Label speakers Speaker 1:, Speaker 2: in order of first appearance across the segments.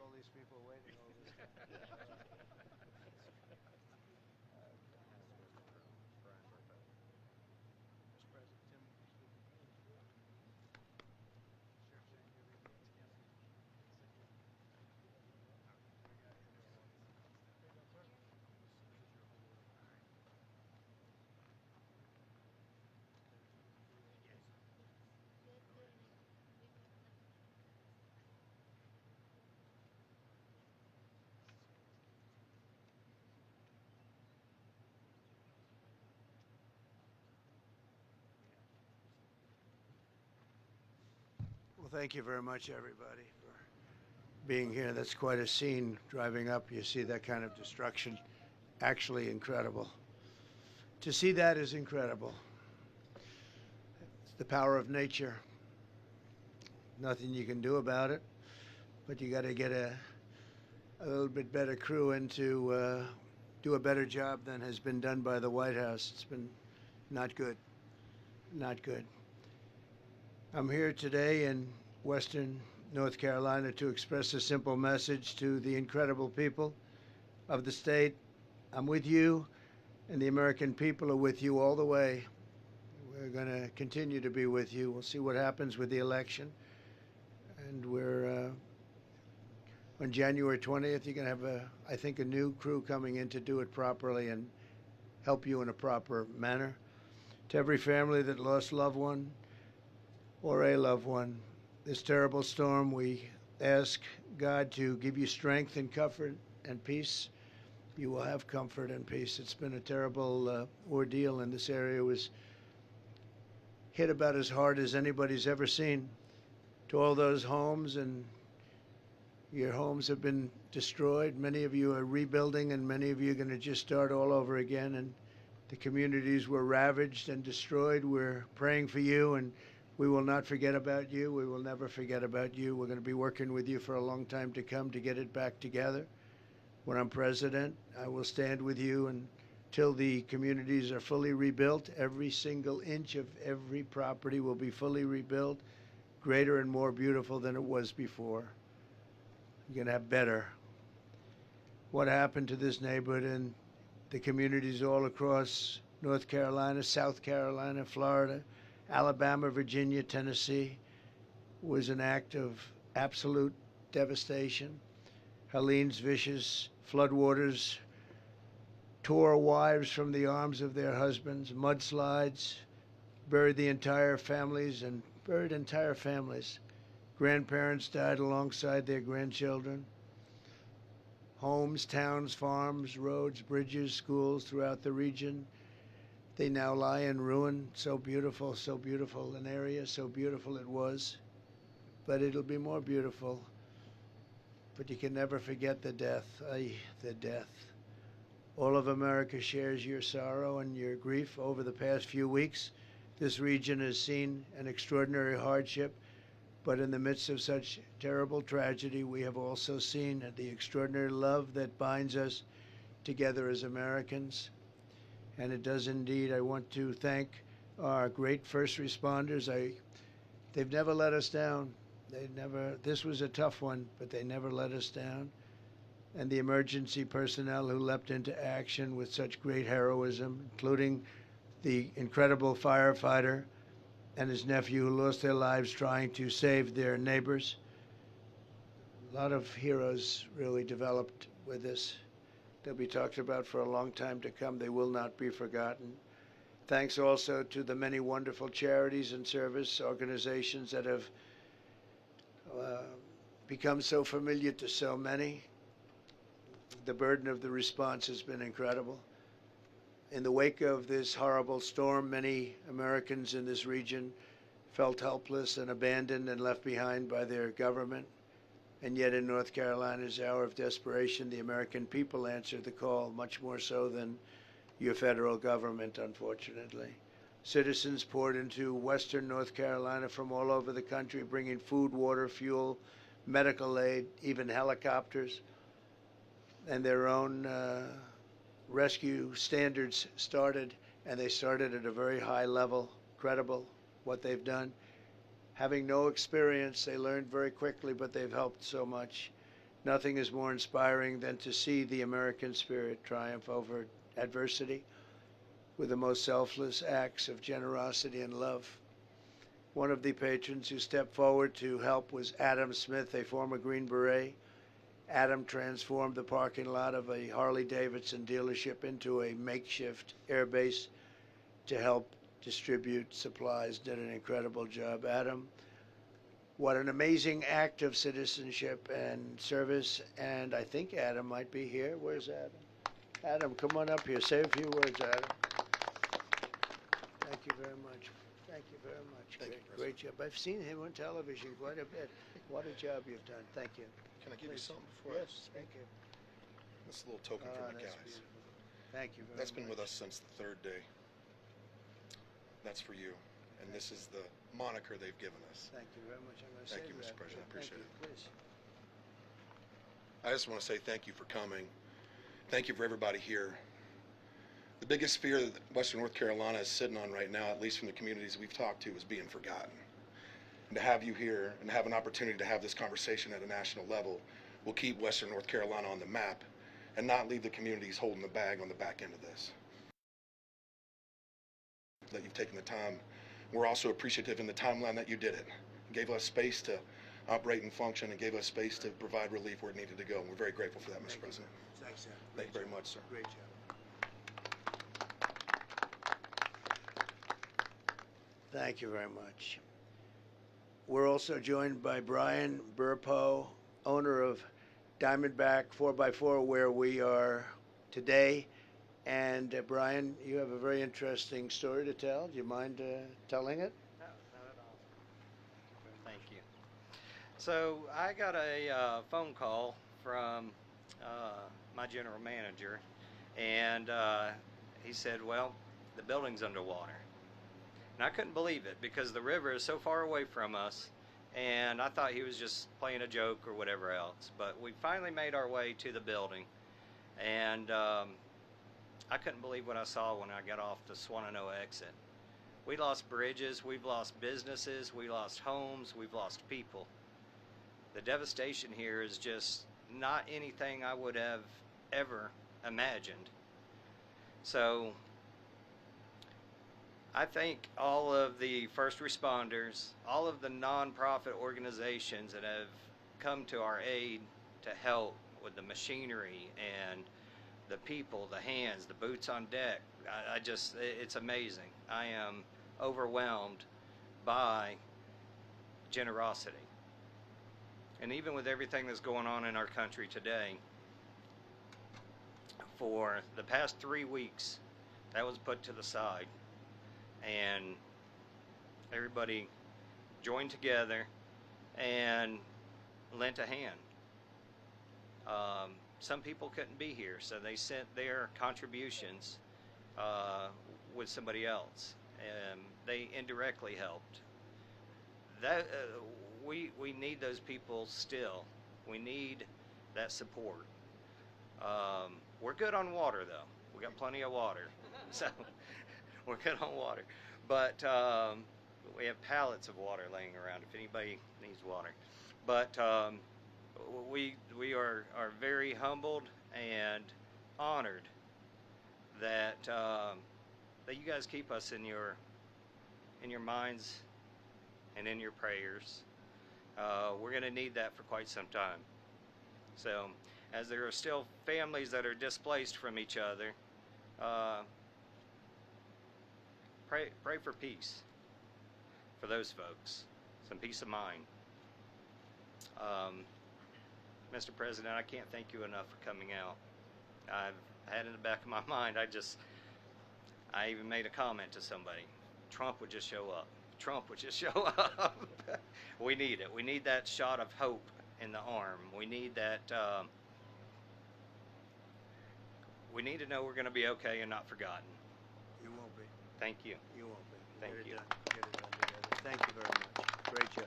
Speaker 1: all these people waiting all this time. Mr. President, Tim, Sheriff Jane, you read the together. Well, thank you very much, everybody, for being here. That's quite a scene driving up. You see that kind of destruction. Actually incredible. To see that is incredible. It's the power of nature. Nothing you can do about it, but you got to get a little bit better crew in to do a better job than has been done by the White House. It's been not good. Not good. I'm here today in Western North Carolina to express a simple message to the incredible people of the state. I'm with you, and the American people are with you all the way. We're going to continue to be with you. We'll see what happens with the election. And we're on January 20th, you're going to have, I think, a new crew coming in to do it properly and help you in a proper manner. To every family that lost a loved one or a loved one, this terrible storm, we ask God to give you strength and comfort and peace. You will have comfort and peace. It's been a terrible ordeal, and this area was hit about as hard as anybody's ever seen. To all those homes, and your homes have been destroyed. Many of you are rebuilding, and many of you are going to just start all over again. And the communities were ravaged and destroyed. We're praying for you, and we will not forget about you. We will never forget about you. We're going to be working with you for a long time to come to get it back together. When I'm president, I will stand with you until the communities are fully rebuilt. Every single inch of every property will be fully rebuilt, greater and more beautiful than it was before. You're going to have better. What happened to this neighborhood and the communities all across North Carolina, South Carolina, Florida, Alabama, Virginia, Tennessee was an act of absolute devastation. Helene's vicious floodwaters tore wives from the arms of their husbands, mudslides buried the entire families and buried entire families. Grandparents died alongside their grandchildren. Homes, towns, farms, roads, bridges, schools throughout the region, they now lie in ruin. So beautiful an area, so beautiful it was. But it'll be more beautiful. But you can never forget the death. The death. All of America shares your sorrow and your grief over the past few weeks. This region has seen an extraordinary hardship, but in the midst of such terrible tragedy, we have also seen the extraordinary love that binds us together as Americans. And it does indeed. I want to thank our great first responders. They've never let us down. This was a tough one, but they never let us down. And the emergency personnel who leapt into action with such great heroism, including the incredible firefighter and his nephew who lost their lives trying to save their neighbors. A lot of heroes really developed with this. They'll be talked about for a long time to come. They will not be forgotten. Thanks also to the many wonderful charities and service organizations that have become so familiar to so many. The burden of the response has been incredible. In the wake of this horrible storm, many Americans in this region felt helpless and abandoned and left behind by their government. And yet in North Carolina's hour of desperation, the American people answered the call, much more so than your federal government, unfortunately. Citizens poured into western North Carolina from all over the country, bringing food, water, fuel, medical aid, even helicopters, and their own rescue standards started, and they started at a very high level, credible, what they've done. Having no experience, they learned very quickly, but they've helped so much. Nothing is more inspiring than to see the American spirit triumph over adversity with the most selfless acts of generosity and love. One of the patrons who stepped forward to help was Adam Smith, a former Green Beret. Adam transformed the parking lot of a Harley-Davidson dealership into a makeshift airbase to help distribute supplies. Did an incredible job. Adam, what an amazing act of citizenship and service. And I think Adam might be here. Where's Adam? Adam, come on up here. Say a few words, Adam. Thank you very much. Thank you very much. Great job. I've seen him on television quite a bit. What a job you've done. Thank you.
Speaker 2: Can I give you something before I speak?
Speaker 1: Thank you.
Speaker 2: This is a little token from the guys.
Speaker 1: Beautiful. Thank you very much.
Speaker 2: That's been with us since the third day. That's for you. And this is the moniker they've given us.
Speaker 1: Thank you very much. I'm going to
Speaker 2: Thank
Speaker 1: save
Speaker 2: you, Mr.
Speaker 1: that.
Speaker 2: President. I appreciate it.
Speaker 1: Please.
Speaker 2: I just want to say thank you for coming. Thank you for everybody here. The biggest fear that Western North Carolina is sitting on right now, at least from the communities we've talked to, is being forgotten. And to have you here and have an opportunity to have this conversation at a national level will keep Western North Carolina on the map and not leave the communities holding the bag on the back end of this. That you've taken the time. We're also appreciative in the timeline that you did it. You gave us space to operate and function and gave us space to provide relief where it needed to go. And we're very grateful for that, Mr. President.
Speaker 1: Thanks, sir.
Speaker 2: Thank you very much, sir.
Speaker 1: Great job. Thank you very much. We're also joined by Brian Burpo, owner of Diamondback 4x4, where we are today. And Brian, you have a very interesting story to tell. Do you mind telling it?
Speaker 3: No, not at all. Thank you. So I got a phone call from my general manager, and he said, well, the building's underwater. And I couldn't believe it because the river is so far away from us, and I thought he was just playing a joke or whatever else. But we finally made our way to the building, and I couldn't believe what I saw when I got off the Swannanoa exit. We lost bridges, we've lost businesses, we lost homes, we've lost people. The devastation here is just not anything I would have ever imagined. So I thank all of the first responders, all of the nonprofit organizations that have come to our aid to help with the machinery and the people, the hands, the boots on deck. It's amazing. I am overwhelmed by generosity. And even with everything that's going on in our country today, for the past 3 weeks, that was put to the side. And everybody joined together and lent a hand. Some people couldn't be here, so they sent their contributions with somebody else, and they indirectly helped. That we need those people still. We need that support. We're good on water, though. We got plenty of water, so we're good on water. But we have pallets of water laying around if anybody needs water. But we are very humbled and honored that that you guys keep us in your minds and in your prayers. We're going to need that for quite some time. So, as there are still families that are displaced from each other, pray for peace for those folks, some peace of mind. Mr. President, I can't thank you enough for coming out. I've had in the back of my mind, I even made a comment to somebody. Trump would just show up. Trump would just show up. We need it. We need that shot of hope in the arm. We need that, we need to know we're going to be okay and not forgotten.
Speaker 1: You won't be.
Speaker 3: Thank you.
Speaker 1: You won't be.
Speaker 3: Thank
Speaker 1: Get it
Speaker 3: you.
Speaker 1: done. Get it done together. Thank you very much. Great job.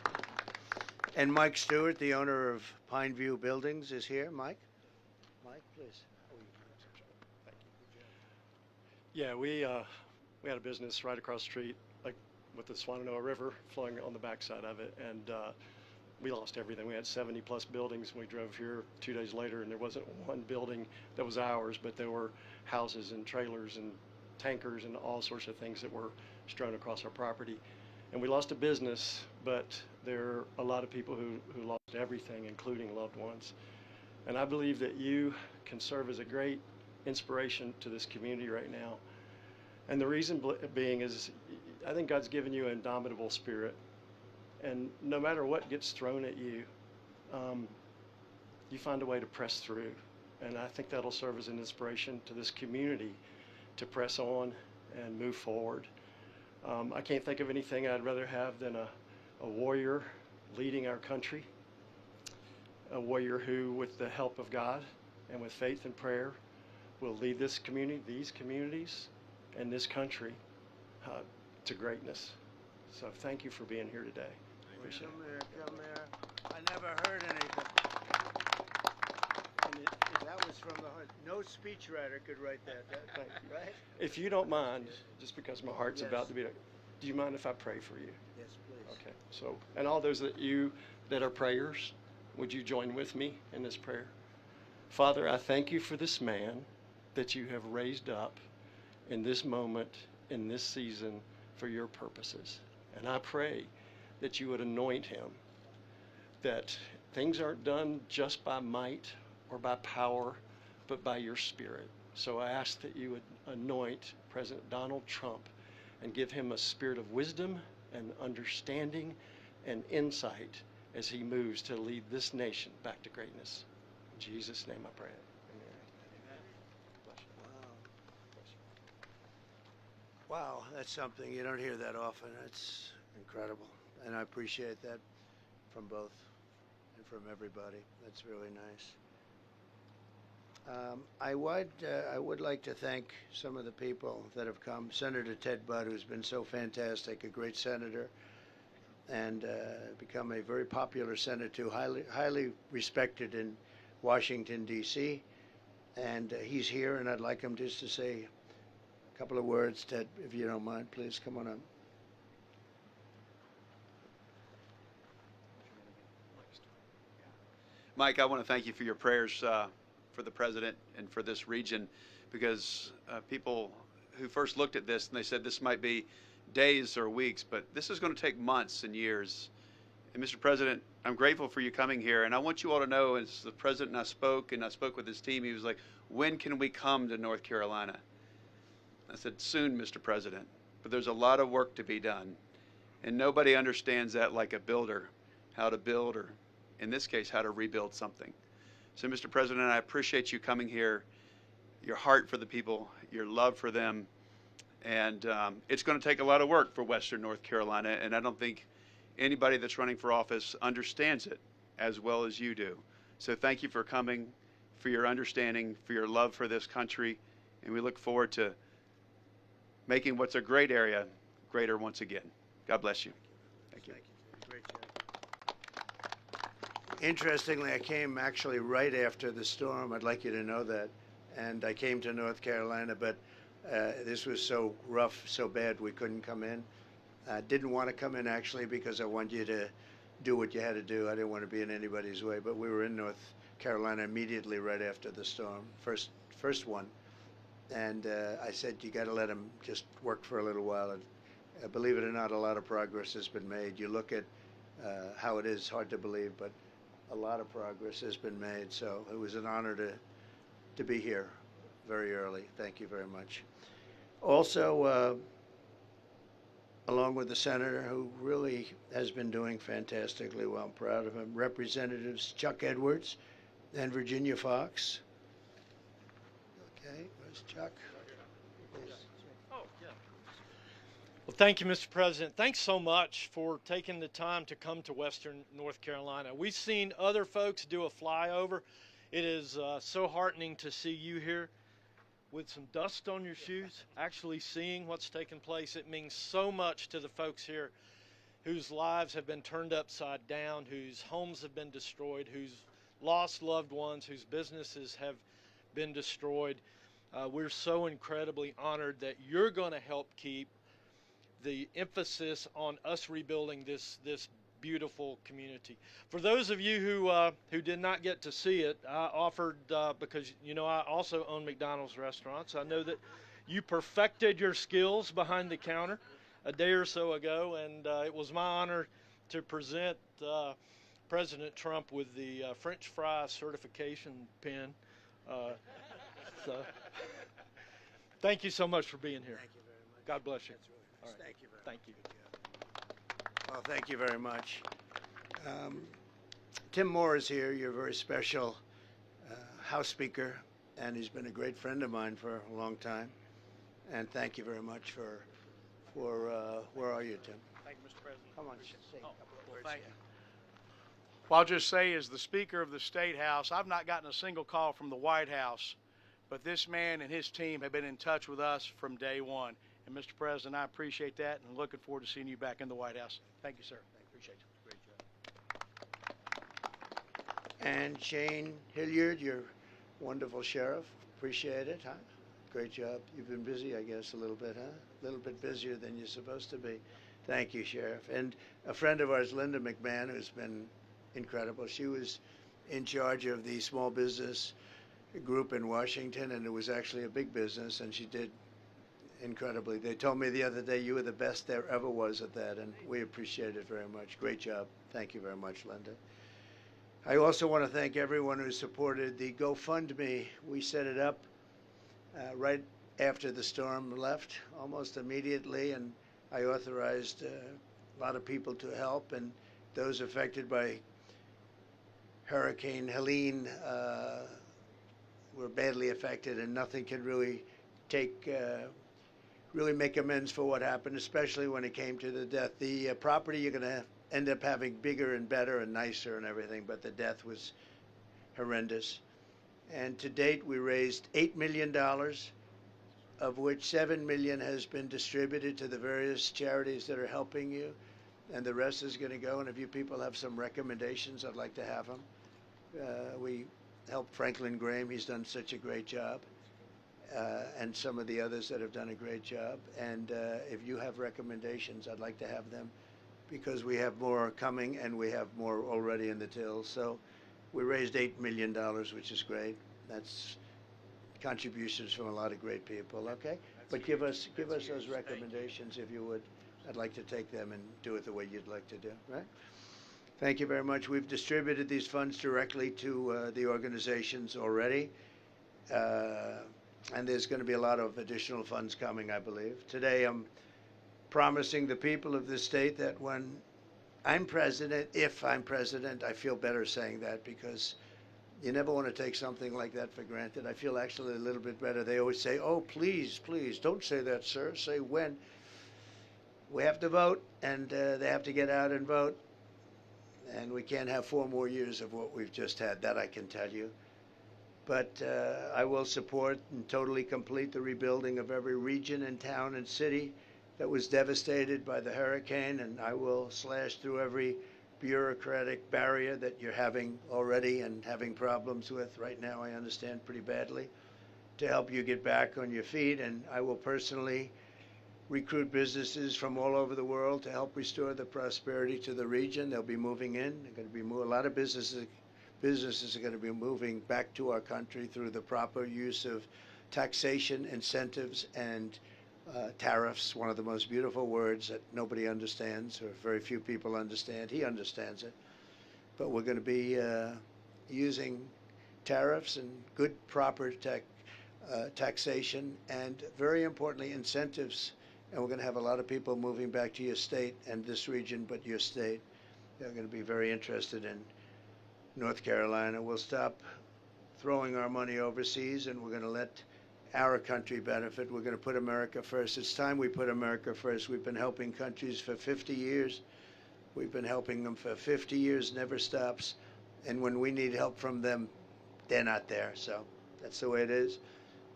Speaker 1: And Mike Stewart, the owner of Pineview Buildings, is here. Mike? Mike, please.
Speaker 4: Yeah, we had a business right across the street, like with the Swannanoa River flowing on the backside of it, and we lost everything. We had 70 plus buildings. We drove here 2 days later, and there wasn't one building that was ours, but there were houses and trailers and tankers and all sorts of things that were strewn across our property. And we lost a business, but there are a lot of people who lost everything, including loved ones. And I believe that you can serve as a great inspiration to this community right now. And the reason being is I think God's given you an indomitable spirit. And no matter what gets thrown at you, you find a way to press through. And I think that'll serve as an inspiration to this community to press on and move forward. I can't think of anything I'd rather have than a warrior leading our country, a warrior who, with the help of God and with faith and prayer, will lead this community, these communities, and this country to greatness. So thank you for being here today. Appreciate it.
Speaker 1: Come here. I never heard anything. And that was from the heart. No speechwriter could write that.
Speaker 4: Thank you.
Speaker 1: Right?
Speaker 4: If you don't mind, just because my heart's
Speaker 1: Yes.
Speaker 4: about to beat, do you mind if I pray for you?
Speaker 1: Yes, please.
Speaker 4: Okay. So, and all those that are prayers, would you join with me in this prayer? Father, I thank you for this man that you have raised up in this moment, in this season, for your purposes. And I pray that you would anoint him, that things aren't done just by might or by power, but by your Spirit. So I ask that you would anoint President Donald Trump and give him a spirit of wisdom and understanding and insight as he moves to lead this nation back to greatness. In Jesus' name I pray. Amen.
Speaker 1: Wow, that's something you don't hear that often. That's incredible. And I appreciate that from both and from everybody. That's really nice. I would like to thank some of the people that have come. Senator Ted Budd, who's been so fantastic, a great senator, and become a very popular senator, highly respected in Washington, D.C. And he's here, and I'd like him just to say a couple of words. Ted, if you don't mind, please come on up.
Speaker 5: Mike, I want to thank you for your prayers for the president and for this region, because people who first looked at this and they said this might be days or weeks, but this is going to take months and years. And Mr. President, I'm grateful for you coming here, and I want you all to know, as the president and I spoke with his team, he was like, when can we come to North Carolina? I said, soon, Mr. President, but there's a lot of work to be done, and nobody understands that like a builder, how to build, or in this case, how to rebuild something. So, Mr. President, I appreciate you coming here, your heart for the people, your love for them, and it's going to take a lot of work for Western North Carolina, and I don't think anybody that's running for office understands it as well as you do. So thank you for coming, for your understanding, for your love for this country, and we look forward to making what's a great area greater once again. God bless you. Thank you.
Speaker 1: Great job. Interestingly, I came actually right after the storm. I'd like you to know that. And I came to North Carolina, but this was so rough, so bad, we couldn't come in. I didn't want to come in, actually, because I wanted you to do what you had to do. I didn't want to be in anybody's way. But we were in North Carolina immediately right after the storm, first one. And I said, you got to let them just work for a little while. And believe it or not, a lot of progress has been made. You look at how it is, hard to believe, but a lot of progress has been made. So it was an honor to be here very early. Thank you very much. Also, along with the senator, who really has been doing fantastically well, I'm proud of him, Representatives Chuck Edwards and Virginia Fox. Okay, where's Chuck?
Speaker 6: Well, thank you, Mr. President. Thanks so much for taking the time to come to Western North Carolina. We've seen other folks do a flyover. It is so heartening to see you here with some dust on your shoes, actually seeing what's taking place. It means so much to the folks here whose lives have been turned upside down, whose homes have been destroyed, whose lost loved ones, whose businesses have been destroyed. We're so incredibly honored that you're going to help keep the emphasis on us rebuilding this beautiful community. For those of you who did not get to see it, I offered, because I also own McDonald's restaurants. I know that you perfected your skills behind the counter a day or so ago, and it was my honor to present President Trump with the French fry certification pin. So, thank you so much for being here.
Speaker 1: Thank you very much.
Speaker 6: God bless you.
Speaker 1: That's really nice.
Speaker 6: All right.
Speaker 1: Thank you very
Speaker 6: Thank
Speaker 1: much.
Speaker 6: you.
Speaker 1: Good job. Well, thank you very much. Tim Moore is here, your very special House Speaker, and he's been a great friend of mine for a long time. And thank you very much for where are you, Tim?
Speaker 7: Thank you, Mr. President.
Speaker 1: Come on, say a couple of words.
Speaker 7: thank
Speaker 1: here.
Speaker 7: you. Well, I'll just say, as the Speaker of the State House, I've not gotten a single call from the White House, but this man and his team have been in touch with us from day one. And, Mr. President, I appreciate that, and looking forward to seeing you back in the White House. Thank you, sir. Appreciate it.
Speaker 1: Great job. And Shane Hilliard, your wonderful sheriff. Appreciate it, huh? Great job. You've been busy, I guess, a little bit, huh? A little bit busier than you're supposed to be. Thank you, Sheriff. And a friend of ours, Linda McMahon, who's been incredible. She was in charge of the small business group in Washington, and it was actually a big business, and she did incredibly. They told me the other day you were the best there ever was at that, and we appreciate it very much. Great job. Thank you very much, Linda. I also want to thank everyone who supported the GoFundMe. We set it up right after the storm left, almost immediately, and I authorized a lot of people to help, and those affected by Hurricane Helene were badly affected, and nothing can really really make amends for what happened, especially when it came to the death. The property you're going to end up having bigger and better and nicer and everything, but the death was horrendous. And to date, we raised $8 million, of which $7 million has been distributed to the various charities that are helping you, and the rest is going to go. And if you people have some recommendations, I'd like to have them. We helped Franklin Graham. He's done such a great job, and some of the others that have done a great job. And if you have recommendations, I'd like to have them, because we have more coming and we have more already in the till. So we raised $8 million, which is great. That's contributions from a lot of great people. Okay, but give us those recommendations if you would. I'd like to take them and do it the way you'd like to do. Right? Thank you very much. We've distributed these funds directly to the organizations already, and there's going to be a lot of additional funds coming, I believe. Today, I'm promising the people of this state that when I'm president, if I'm president, I feel better saying that, because you never want to take something like that for granted. I feel actually a little bit better. They always say, oh, please, please, don't say that, sir. Say when. We have to vote, and they have to get out and vote. And we can't have 4 more years of what we've just had. That I can tell you. But I will support and totally complete the rebuilding of every region and town and city that was devastated by the hurricane, and I will slash through every bureaucratic barrier that you're having already and having problems with right now, I understand pretty badly, to help you get back on your feet. And I will personally recruit businesses from all over the world to help restore the prosperity to the region. They'll be moving in. They're going to be a lot of businesses are going to be moving back to our country through the proper use of taxation, incentives, and tariffs, one of the most beautiful words that nobody understands, or very few people understand. He understands it. But we're going to be using tariffs and good, proper taxation, and very importantly, incentives. And we're going to have a lot of people moving back to your state and this region, but your state. They're going to be very interested in North Carolina. We'll stop throwing our money overseas, and we're going to let our country benefit. We're going to put America first. It's time we put America first. We've been helping countries for 50 years. We've been helping them for 50 years, never stops. And when we need help from them, they're not there. So that's the way it is.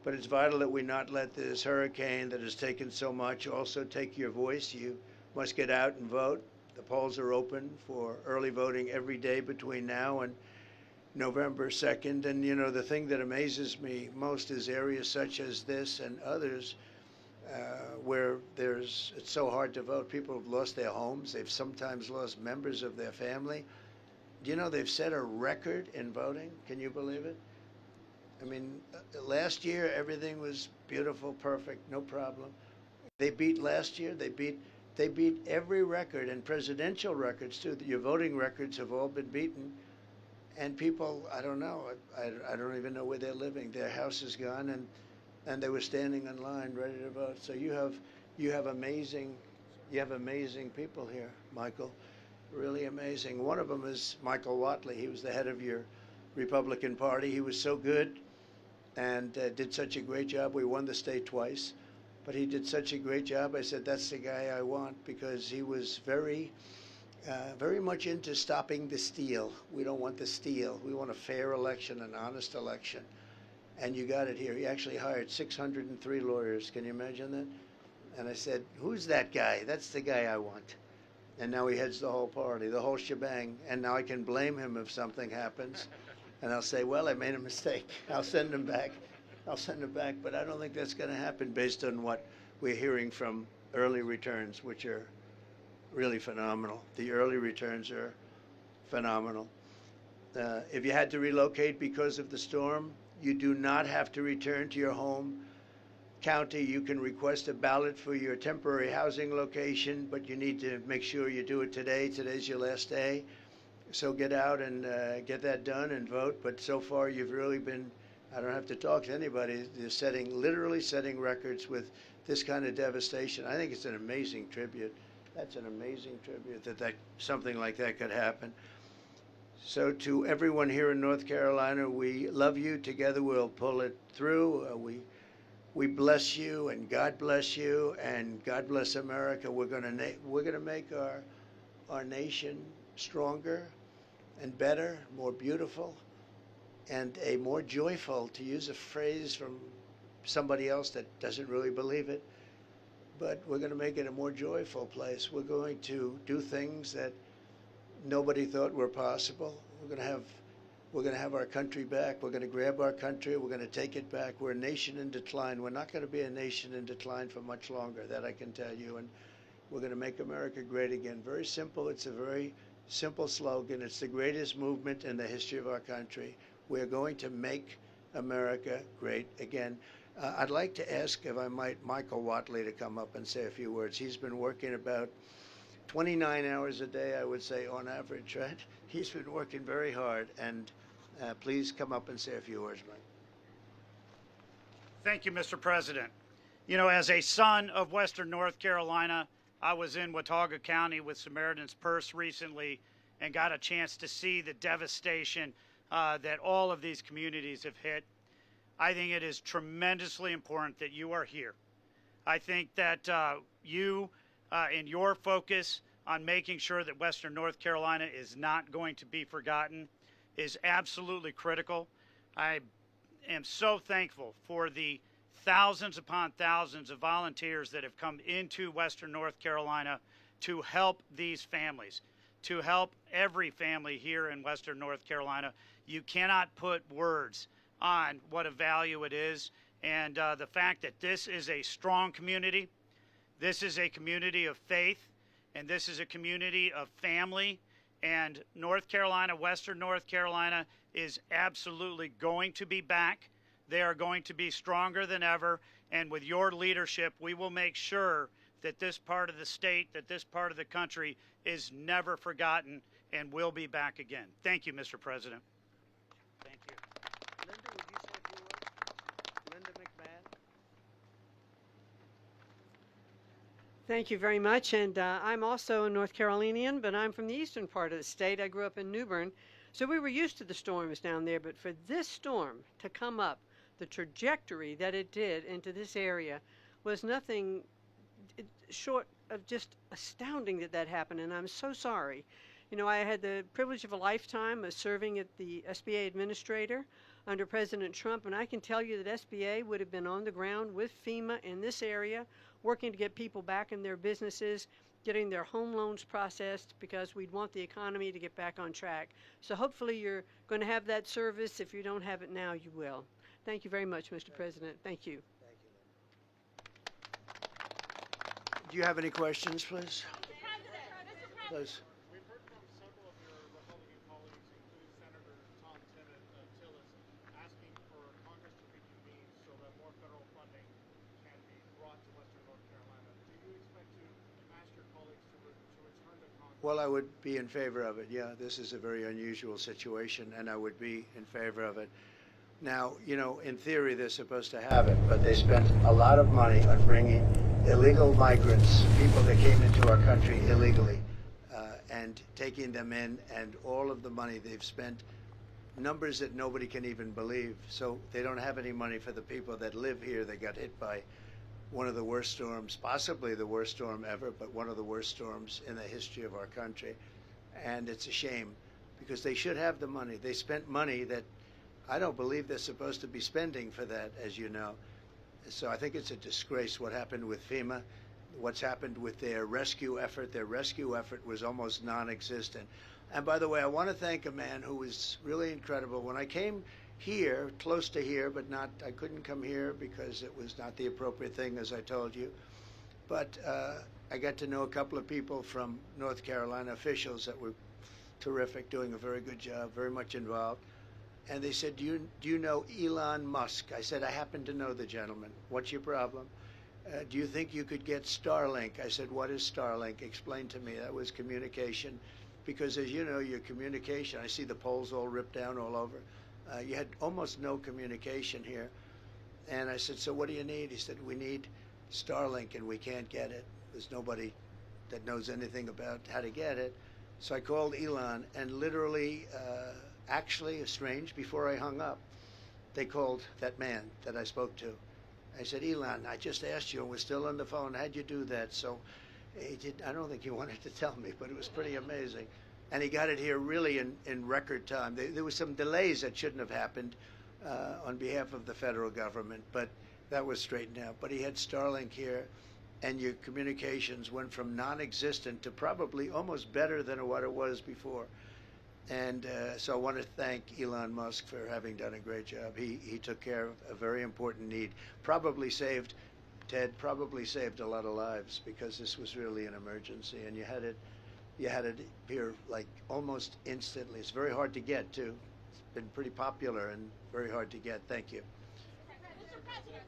Speaker 1: But it's vital that we not let this hurricane that has taken so much also take your voice. You must get out and vote. The polls are open for early voting every day between now and November 2nd. And, you know, the thing that amazes me most is areas such as this and others where it's so hard to vote. People have lost their homes. They've sometimes lost members of their family. Do you know they've set a record in voting? Can you believe it? I mean, last year everything was beautiful, perfect, no problem. They beat last year. They beat every record, and presidential records too. Your voting records have all been beaten, and people, I don't know. I don't even know where they're living. Their house is gone, and they were standing in line ready to vote. So you have amazing people here, Michael. Really amazing. One of them is Michael Watley. He was the head of your Republican Party. He was so good and did such a great job. We won the state twice, but he did such a great job. I said, that's the guy I want, because he was very much into stopping the steal. We don't want the steal. We want a fair election, an honest election. And you got it here. He actually hired 603 lawyers. Can you imagine that? And I said, who's that guy? That's the guy I want. And now he heads the whole party, the whole shebang. And now I can blame him if something happens. And I'll say, well, I made a mistake. I'll send him back. But I don't think that's going to happen based on what we're hearing from early returns, which are really phenomenal. The early returns are phenomenal. If you had to relocate because of the storm, you do not have to return to your home county. You can request a ballot for your temporary housing location, but you need to make sure you do it today. Today's your last day. So get out and get that done and vote. But so far, you've really been, I don't have to talk to anybody. They're literally setting records with this kind of devastation. I think it's an amazing tribute. That's an amazing tribute that something like that could happen. So to everyone here in North Carolina, we love you. Together we'll pull it through. We bless you, and God bless you, and God bless America. We're gonna make our nation stronger and better, more beautiful, and a more joyful, to use a phrase from somebody else that doesn't really believe it, but we're going to make it a more joyful place. We're going to do things that nobody thought were possible. We're going to have our country back. We're going to grab our country. We're going to take it back. We're a nation in decline. We're not going to be a nation in decline for much longer, that I can tell you. And we're going to make America great again. Very simple. It's a very simple slogan. It's the greatest movement in the history of our country. We're going to make America great again. I'd like to ask, if I might, Michael Watley to come up and say a few words. He's been working about 29 hours a day, I would say, on average, right? He's been working very hard, and please come up and say a few words, Mike.
Speaker 8: Thank you, Mr. President. You know, as a son of Western North Carolina, I was in Watauga County with Samaritan's Purse recently and got a chance to see the devastation that all of these communities have hit. I think it is tremendously important that you are here. I think that you and your focus on making sure that Western North Carolina is not going to be forgotten is absolutely critical. I am so thankful for the thousands upon thousands of volunteers that have come into Western North Carolina to help these families, to help every family here in Western North Carolina. You cannot put words on what a value it is, and the fact that this is a strong community, this is a community of faith, and this is a community of family, and North Carolina, Western North Carolina is absolutely going to be back. They are going to be stronger than ever, and with your leadership, we will make sure that this part of the state, that this part of the country is never forgotten and will be back again. Thank you, Mr. President. Thank you.
Speaker 1: Linda, would you say a few words? Linda McMahon.
Speaker 9: Thank you very much. And I'm also a North Carolinian, but I'm from the eastern part of the state. I grew up in New Bern, so we were used to the storms down there. But for this storm to come up, the trajectory that it did into this area was nothing short of just astounding that happened. And I'm so sorry. You know, I had the privilege of a lifetime of serving as the SBA administrator under President Trump, and I can tell you that SBA would have been on the ground with FEMA in this area, working to get people back in their businesses, getting their home loans processed, because we'd want the economy to get back on track. So hopefully you're going to have that service. If you don't have it now, you will. Thank you very much, Mr. President. Thank you.
Speaker 1: Thank you, Linda. Do you have any questions, please? Please.
Speaker 10: We've heard from several of your Republican colleagues, including Senator Tom Tillis, asking for Congress to reconvene so that more federal funding can be brought to Western North Carolina. Do you expect to ask your colleagues to return to Congress?
Speaker 1: Well, I would be in favor of it. Yeah, this is a very unusual situation, and I would be in favor of it. Now, you know, in theory, they're supposed to have it, but they spent a lot of money on bringing illegal migrants, people that came into our country illegally, and taking them in, and all of the money they've spent, numbers that nobody can even believe. So they don't have any money for the people that live here that got hit by one of the worst storms, possibly the worst storm ever, but one of the worst storms in the history of our country. And it's a shame, because they should have the money. They spent money that I don't believe they're supposed to be spending for that, as you know. So I think it's a disgrace what happened with FEMA, what's happened with their rescue effort. Their rescue effort was almost non-existent. And by the way, I want to thank a man who was really incredible. When I came here, close to here, but not, I couldn't come here because it was not the appropriate thing, as I told you. But I got to know a couple of people from North Carolina, officials that were terrific, doing a very good job, very much involved. And they said, do you know Elon Musk? I said, I happen to know the gentleman. What's your problem? Do you think you could get Starlink? I said, what is Starlink? Explain to me. That was communication. Because as you know, your communication, I see the poles all ripped down all over. You had almost no communication here. And I said, so what do you need? He said, we need Starlink and we can't get it. There's nobody that knows anything about how to get it. So I called Elon, and literally, actually, strange, before I hung up, they called that man that I spoke to. I said, Elon, I just asked you, and we're still on the phone. How'd you do that? So he did. I don't think he wanted to tell me, but it was pretty amazing. And he got it here really in record time. There was some delays that shouldn't have happened on behalf of the federal government, but that was straightened out. But he had Starlink here, and your communications went from non-existent to probably almost better than what it was before. And so I want to thank Elon Musk for having done a great job. He took care of a very important need. Probably saved, Ted, probably saved a lot of lives, because this was really an emergency, and you had it here like almost instantly. It's very hard to get too. It's been pretty popular and very hard to get. Thank you.
Speaker 11: Mr. President,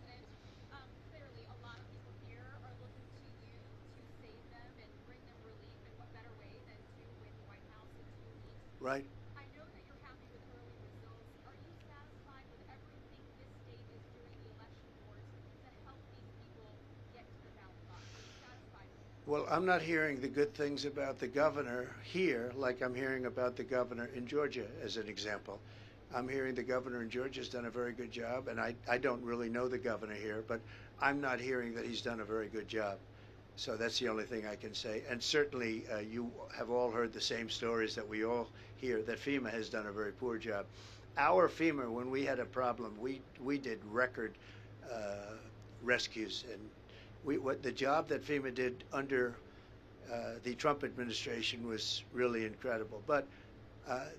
Speaker 11: clearly a lot of people here are looking to you to save them and bring them relief, and what better way than to with the White House and to meet.
Speaker 1: Right.
Speaker 11: I know that you're happy with early results. Are you satisfied with everything this state is doing, the election boards, to help these people get to the ballot box? Are you satisfied with it?
Speaker 1: Well, I'm not hearing the good things about the governor here like I'm hearing about the governor in Georgia, as an example. I'm hearing the governor in Georgia has done a very good job, and I don't really know the governor here, but I'm not hearing that he's done a very good job. So that's the only thing I can say. And certainly you have all heard the same stories that we all hear, that FEMA has done a very poor job. Our FEMA, when we had a problem, we did record rescues. And the job that FEMA did under the Trump administration was really incredible. But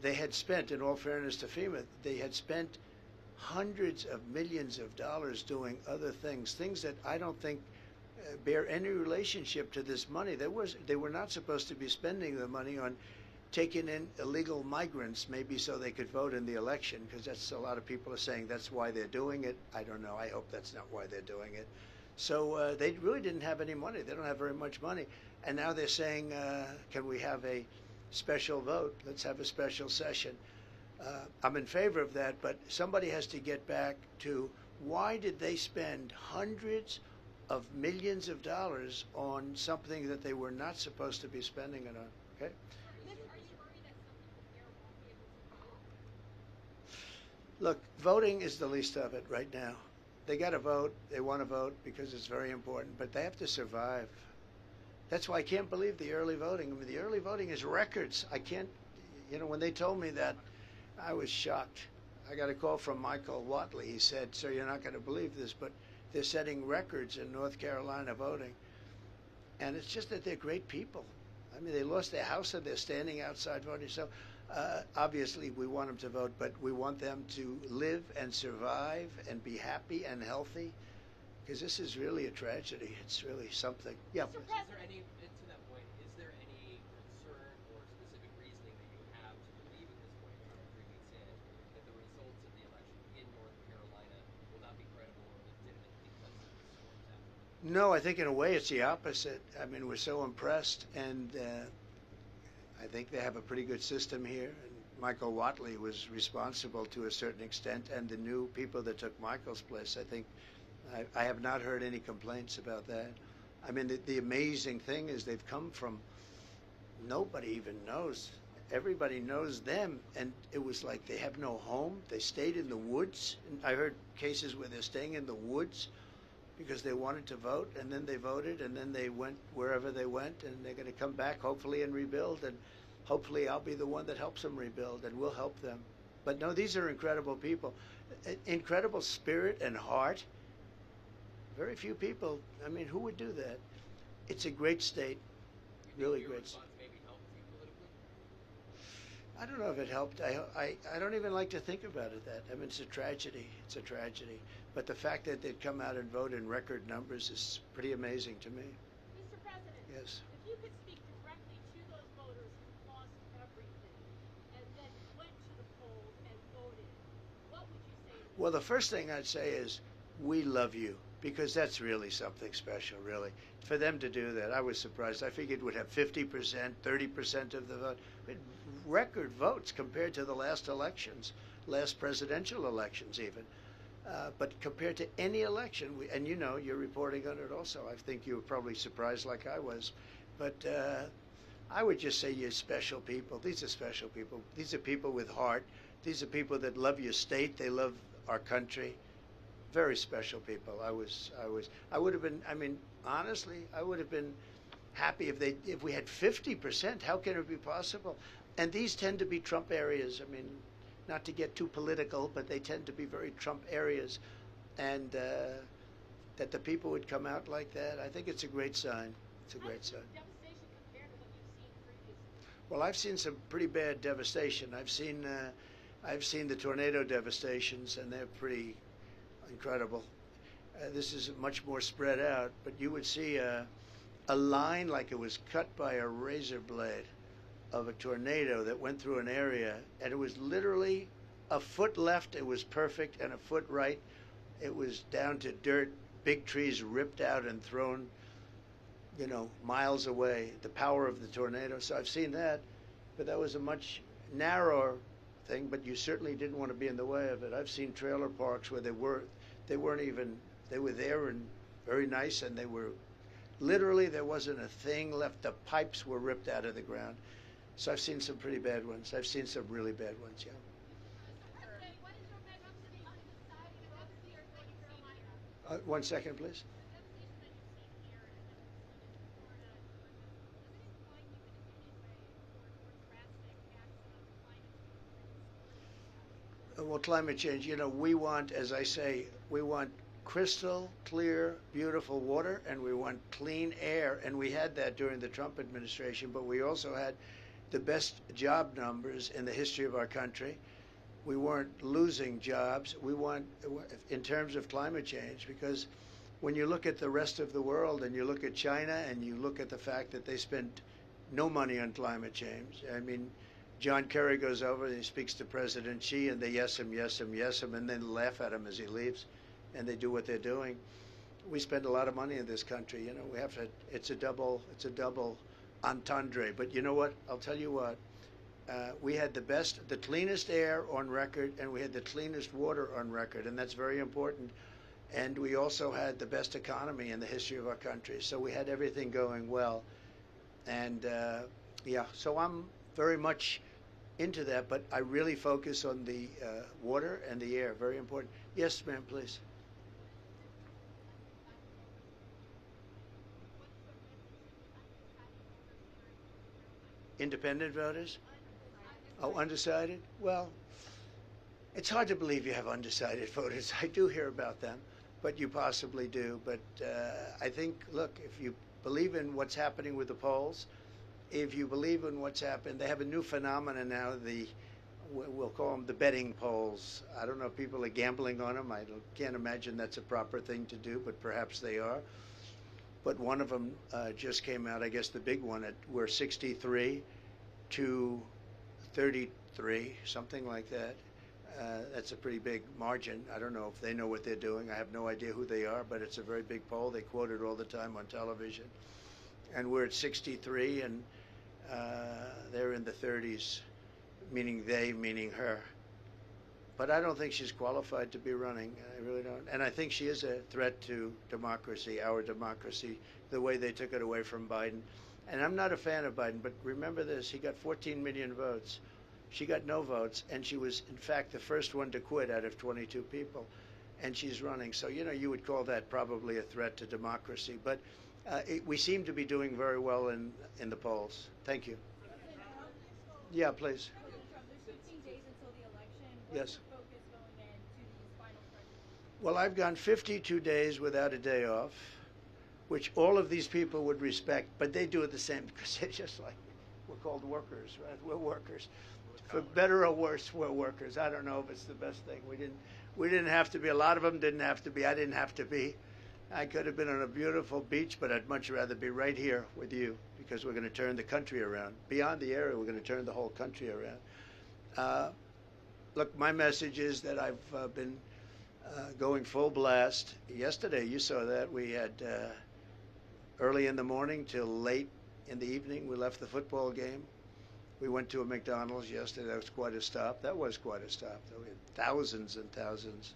Speaker 1: they had spent, in all fairness to FEMA, they had spent hundreds of millions of dollars doing other things that I don't think bear any relationship to this money. They were not supposed to be spending the money on taking in illegal migrants, maybe so they could vote in the election, because that's a lot of people are saying that's why they're doing it. I don't know. I hope that's not why they're doing it. So they really didn't have any money. They don't have very much money. And now they're saying, can we have a special vote? Let's have a special session. I'm in favor of that, but somebody has to get back to why did they spend hundreds of millions of dollars on something that they were not supposed to be spending it on, okay?
Speaker 11: Are you worried that some people here won't be able to vote?
Speaker 1: Look, voting is the least of it right now. They got to vote. They want to vote because it's very important, but they have to survive. That's why I can't believe the early voting. I mean, the early voting is records. I can't, when they told me that, I was shocked. I got a call from Michael Watley. He said, sir, you're not going to believe this, but they're setting records in North Carolina voting. And it's just that they're great people. I mean, they lost their house and they're standing outside voting. So obviously we want them to vote, but we want them to live and survive and be happy and healthy. because this is really a tragedy. It's really something. Yeah.
Speaker 11: Mr.
Speaker 12: Is
Speaker 11: President,
Speaker 12: there any, to that point, is there any concern or specific reasoning that you have to believe at this point in time, 3 weeks in, that the results of the election in North Carolina will not be credible or legitimate because of the storms after?
Speaker 1: No, I think in a way it's the opposite. I mean, we're so impressed, and I think they have a pretty good system here. And Michael Watley was responsible to a certain extent, and the new people that took Michael's place, I think, I have not heard any complaints about that. I mean, the amazing thing is they've come from nobody even knows. Everybody knows them, and it was like they have no home. They stayed in the woods. And I heard cases where they're staying in the woods because they wanted to vote, and then they voted, and then they went wherever they went, and they're going to come back hopefully and rebuild, and hopefully I'll be the one that helps them rebuild, and we'll help them. But no, these are incredible people, incredible spirit and heart. Very few people, I mean, who would do that? It's a great state, really great state.
Speaker 12: Maybe helped you politically?
Speaker 1: I don't know if it helped. I don't even like to think about it that. I mean, it's a tragedy. It's a tragedy. But the fact that they'd come out and vote in record numbers is pretty amazing to me.
Speaker 11: Mr. President,
Speaker 1: Yes.
Speaker 11: if you could speak directly to those voters who lost everything and then went to the polls and voted, what would you say to them?
Speaker 1: Well, the first thing I'd say is, we love you, because that's really something special, really. For them to do that, I was surprised. I figured we'd have 50%, 30% of the vote. We had record votes compared to the last elections, last presidential elections even. But compared to any election, and you know, you're reporting on it also. I think you were probably surprised like I was. But I would just say you're special people. These are special people. These are people with heart. These are people that love your state. They love our country. Very special people. I would have been, I mean, honestly, I would have been happy if we had 50%. How can it be possible? And these tend to be Trump areas. I mean, not to get too political, but they tend to be very Trump areas. And that the people would come out like that, I think it's a great sign. It's a great sign.
Speaker 11: Devastation compared to what you've seen previously.
Speaker 1: Well, I've seen some pretty bad devastation. I've seen the tornado devastations, and they're pretty incredible. This is much more spread out, but you would see a line like it was cut by a razor blade of a tornado that went through an area, and it was literally a foot left, it was perfect, and a foot right, it was down to dirt, big trees ripped out and thrown, you know, miles away, the power of the tornado. So I've seen that, but that was a much narrower thing, but you certainly didn't want to be in the way of it. I've seen trailer parks where they were there and very nice, and they were literally, there wasn't a thing left. The pipes were ripped out of the ground. So I've seen some pretty bad ones. I've seen some really bad ones, yeah.
Speaker 11: Mr. President, what is your message to the undecided voters here in North Carolina?
Speaker 1: 1 second, please.
Speaker 11: The devastation that you've seen here and that you've seen in Florida, does it incline you in any way toward more drastic acts of climate change?
Speaker 1: Well, climate change, you know, we want, as I say, we want crystal clear, beautiful water, and we want clean air. And we had that during the Trump administration, but we also had the best job numbers in the history of our country. We weren't losing jobs. We want, in terms of climate change, because when you look at the rest of the world and you look at China and you look at the fact that they spent no money on climate change, I mean, John Kerry goes over and he speaks to President Xi, and they yes him, and then laugh at him as he leaves, and they do what they're doing. We spend a lot of money in this country. You know, we have to. It's a double entendre. But you know what? I'll tell you what. We had the cleanest air on record, and we had the cleanest water on record, and that's very important. And we also had the best economy in the history of our country. So we had everything going well. And yeah, so I'm very much into that, but I really focus on the water and the air. Very important. Yes, ma'am, please. Independent voters? Oh, undecided? Well, it's hard to believe you have undecided voters. I do hear about them, but you possibly do. But I think, look, if you believe in what's happening with the polls, if you believe in what's happened, they have a new phenomenon now, we'll call them the betting polls. I don't know if people are gambling on them. Can't imagine that's a proper thing to do, but perhaps they are. But one of them just came out, I guess the big one, we're 63 to 33, something like that. That's a pretty big margin. I don't know if they know what they're doing. I have no idea who they are, but it's a very big poll. They quote it all the time on television. And we're at 63, and they're in the 30s, meaning they, meaning her. But I don't think she's qualified to be running. I really don't. And I think she is a threat to democracy, our democracy, the way they took it away from Biden. And I'm not a fan of Biden, but remember this, he got 14 million votes. She got no votes, and she was, in fact, the first one to quit out of 22 people, and she's running. So, you know, you would call that probably a threat to democracy. But we seem to be doing very well in the polls. Thank you. Yeah, please.
Speaker 11: There's 15 days until the election.
Speaker 1: Yes.
Speaker 11: What's the focus going into these final presidential?
Speaker 1: Well, I've gone 52 days without a day off, which all of these people would respect, but they do it the same because they're just like, we're called workers, right? We're workers. For better or worse, we're workers. I don't know if it's the best thing. We didn't have to be. A lot of them didn't have to be. I didn't have to be. I could have been on a beautiful beach, but I'd much rather be right here with you because we're going to turn the country around. Beyond the area, we're going to turn the whole country around. Look, my message is that I've been going full blast. Yesterday, you saw that. We had early in the morning till late in the evening. We left the football game. We went to a McDonald's yesterday. That was quite a stop. That was quite a stop. We had thousands and thousands.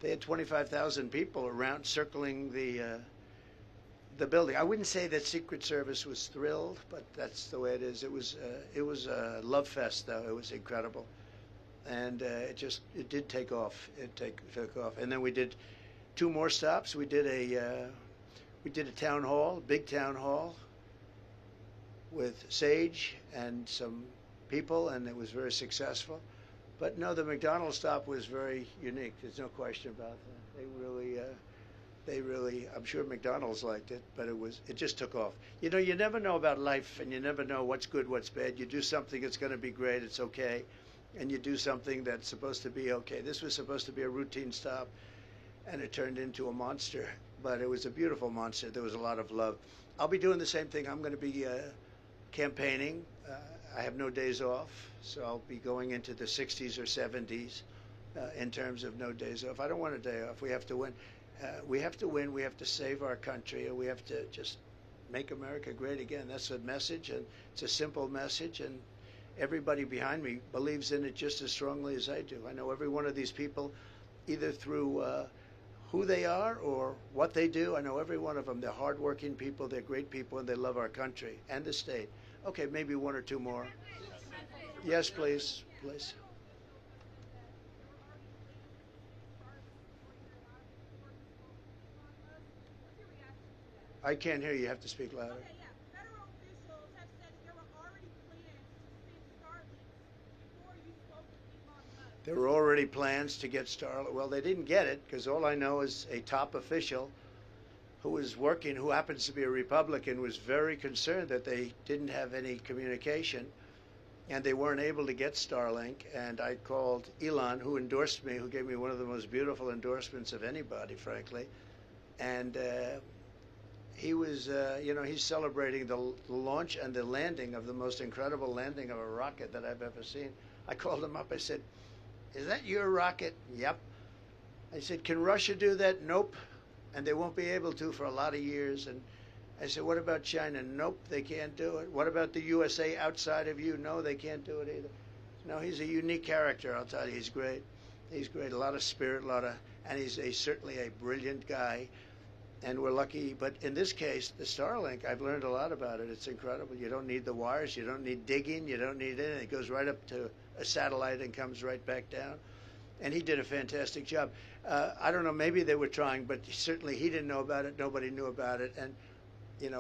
Speaker 1: They had 25,000 people around circling the building. I wouldn't say that Secret Service was thrilled, but that's the way it is. It was a love fest, though. It was incredible, and it did take off. It took off, and then we did 2 more stops. We did a town hall, big town hall, with Sage and some people, and it was very successful. But no, the McDonald's stop was very unique. There's no question about that. They really, I'm sure McDonald's liked it, but it just took off. You know, you never know about life, and you never know what's good, what's bad. You do something, it's going to be great, it's okay, and you do something that's supposed to be okay. This was supposed to be a routine stop, and it turned into a monster, but it was a beautiful monster. There was a lot of love. I'll be doing the same thing. I'm going to be campaigning. I have no days off, so I'll be going into the 60s or 70s in terms of no days off. I don't want a day off. We have to win. We have to win. We have to save our country, and we have to just make America great again. That's the message, and it's a simple message, and everybody behind me believes in it just as strongly as I do. I know every one of these people, either through who they are or what they do. I know every one of them. They're hardworking people, they're great people, and they love our country and the state. Okay, maybe 1 or 2 more. Yes, please, please. I can't hear you. You have to speak louder.
Speaker 11: Okay, yeah. Federal officials have said that there were already plans to send Starlink before you spoke with Elon Musk.
Speaker 1: There were already plans to get Starlink. Well, they didn't get it because all I know is a top official who was working, who happens to be a Republican, was very concerned that they didn't have any communication and they weren't able to get Starlink. And I called Elon, who endorsed me, who gave me one of the most beautiful endorsements of anybody, frankly. And he was, he's celebrating the launch and the landing of the most incredible landing of a rocket that I've ever seen. I called him up. I said, "Is that your rocket?" "Yep." I said, "Can Russia do that?" "Nope. And they won't be able to for a lot of years." And I said, "What about China?" "Nope, they can't do it." "What about the USA outside of you?" "No, they can't do it either." No, he's a unique character, I'll tell you. He's great. He's great. A lot of spirit, and he's certainly a brilliant guy. And we're lucky. But in this case, the Starlink, I've learned a lot about it. It's incredible. You don't need the wires. You don't need digging. You don't need anything. It goes right up to a satellite and comes right back down. And he did a fantastic job. I don't know, maybe they were trying, but certainly he didn't know about it. Nobody knew about it. And,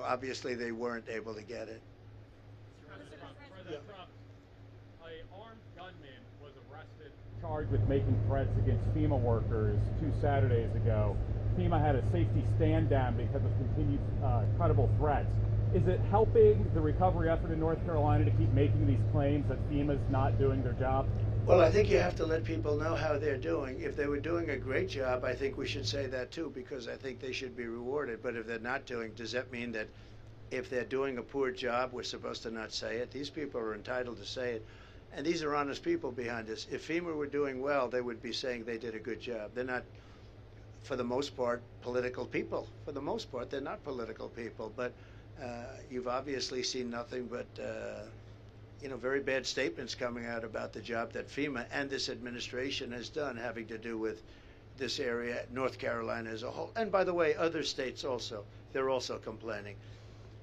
Speaker 1: obviously they weren't able to get it.
Speaker 10: President Trump, an armed gunman was arrested, charged with making threats against FEMA workers 2 Saturdays ago. FEMA had a safety stand down because of continued credible threats. Is it helping the recovery effort in North Carolina to keep making these claims that FEMA's not doing their job?
Speaker 1: Well, I think you have to let people know how they're doing. If they were doing a great job, I think we should say that too, because I think they should be rewarded. But if they're not doing, does that mean that if they're doing a poor job, we're supposed to not say it? These people are entitled to say it. And these are honest people behind us. If FEMA were doing well, they would be saying they did a good job. They're not, for the most part, political people. For the most part, they're not political people. But you've obviously seen nothing but very bad statements coming out about the job that FEMA and this administration has done, having to do with this area, North Carolina as a whole. And by the way, other states also, they're also complaining.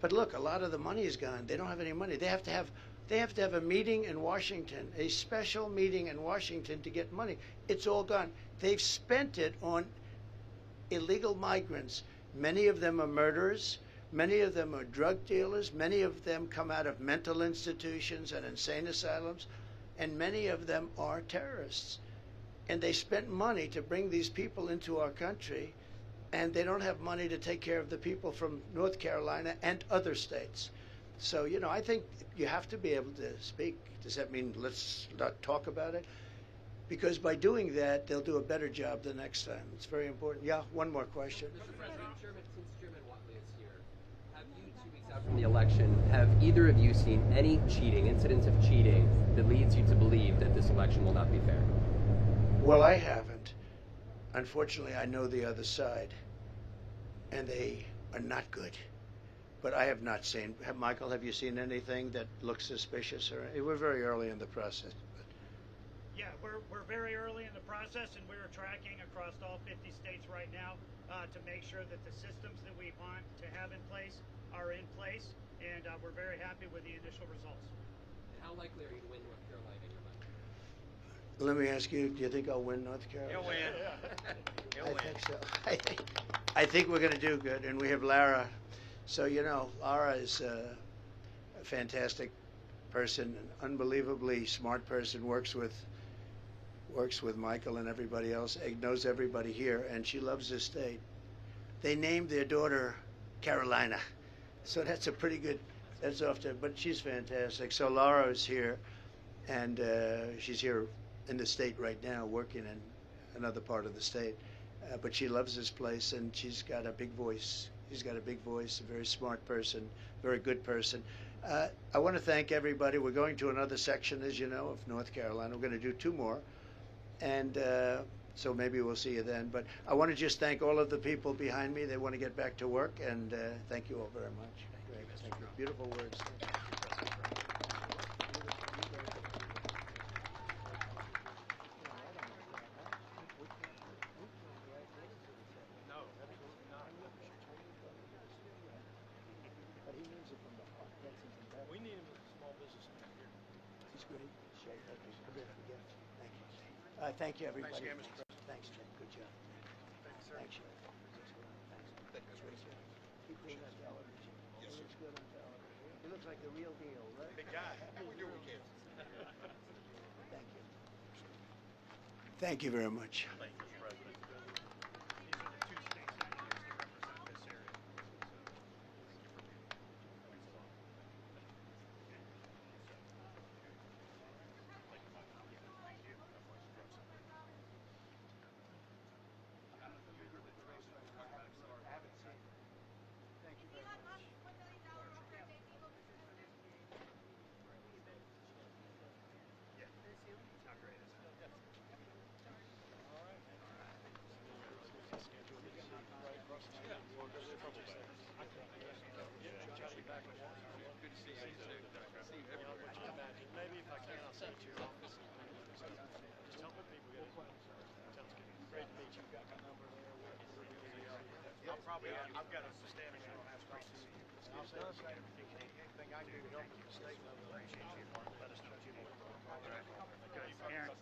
Speaker 1: But look, a lot of the money is gone. They don't have any money. They have to have a meeting in Washington, a special meeting in Washington to get money. It's all gone. They've spent it on illegal migrants. Many of them are murderers. Many of them are drug dealers. Many of them come out of mental institutions and insane asylums. And many of them are terrorists. And they spent money to bring these people into our country, and they don't have money to take care of the people from North Carolina and other states. So, I think you have to be able to speak. Does that mean let's not talk about it? Because by doing that, they'll do a better job the next time. It's very important. Yeah, one more question.
Speaker 12: Mr. President, since Chairman Watley is here, have you, 2 weeks out from the election, have either of you seen any incidents of cheating that leads you to believe that this election will not be fair?
Speaker 1: Well, I haven't. Unfortunately, I know the other side, and they are not good. But I have not seen. Michael, have you seen anything that looks suspicious? We're very early in the process.
Speaker 8: Yeah, we're very early in the process, and we're tracking across all 50 states right now to make sure that the systems that we want to have in place are in place, and we're very happy with the initial results.
Speaker 12: And how likely are you to win North Carolina in your mind?
Speaker 1: Let me ask you, do you think I'll win North Carolina?
Speaker 3: You'll win. You'll win.
Speaker 1: I think so. I think we're going to do good, and we have Lara. So, Lara is a fantastic person, an unbelievably smart person, works with Michael and everybody else, knows everybody here, and she loves this state. They named their daughter Carolina, so that's a pretty good, but she's fantastic. So Laura is here, and she's here in the state right now, working in another part of the state, but she loves this place, and she's got a big voice. She's got a big voice, a very smart person, very good person. I want to thank everybody. We're going to another section, as you know, of North Carolina. We're going to do 2 more. And so maybe we'll see you then. But I want to just thank all of the people behind me. They want to get back to work, and thank you all very much. Great. Thank you. Beautiful words.
Speaker 6: We need him as a small business owner here.
Speaker 1: He's great. Shay, thank you. Come here, again. Thank you. Thank you, everybody.
Speaker 2: Thanks again, Mr. President.
Speaker 1: Thanks, Jim. Good job.
Speaker 2: Thanks, sir.
Speaker 1: Thanks, Shay. Thanks. Great job. Keep doing that television.
Speaker 2: Yes,
Speaker 1: He
Speaker 2: sir.
Speaker 1: looks good on television. He looks like the real deal, right?
Speaker 2: Big guy. We do what we can.
Speaker 1: Thank you. Thank you very much.
Speaker 10: Thank you, Mr. President. These are the 2 state senators that represent this area. Thanks a lot.
Speaker 6: Maybe if I can, I'll send it to your office. Just help with people get it. Sounds good. Great to meet you. Got my number there.
Speaker 10: I've got a standing in on ask to see you. I'll say the same. Anything I can do to help with the state level, appreciate you. Let us know what you need.
Speaker 8: Aaron.